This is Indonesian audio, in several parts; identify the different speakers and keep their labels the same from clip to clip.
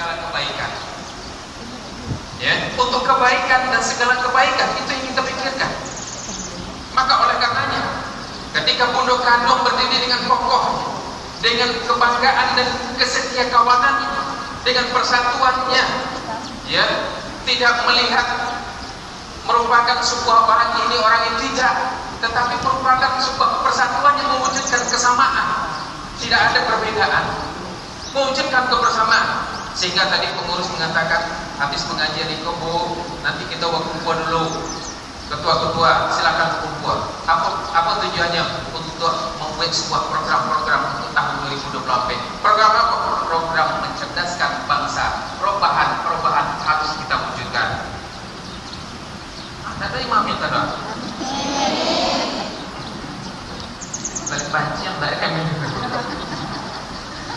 Speaker 1: segala kebaikan. Ya, untuk kebaikan dan segala kebaikan itu yang kita pikirkan. Maka oleh karenanya, ketika Pondok Kandung berdiri dengan kokoh, dengan kebanggaan dan kesetiakawanannya, dengan persatuannya, ya, tidak melihat merupakan sebuah orang ini orang yang tidak, tetapi merupakan sebuah persatuan yang mewujudkan kesamaan, tidak ada perbedaan, mewujudkan kebersamaan. Sehingga tadi pengurus mengatakan habis pengajian di Kobo nanti kita kumpul dulu, ketua-ketua silakan kumpul. Apa tujuannya? Untuk membuat sebuah program-program untuk tahun 2024. Program apa? Program mencerdaskan bangsa. Perubahan harus kita wujudkan. Ada imam minta doa. Balik banci yang tidak kami.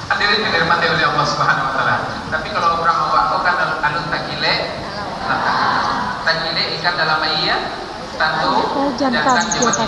Speaker 1: Hadirin yang dirahmati oleh Allah Subhanahu wa taala. Tapi kalau orang awak kan alun takile ikan dalam air, tantu jantan jawat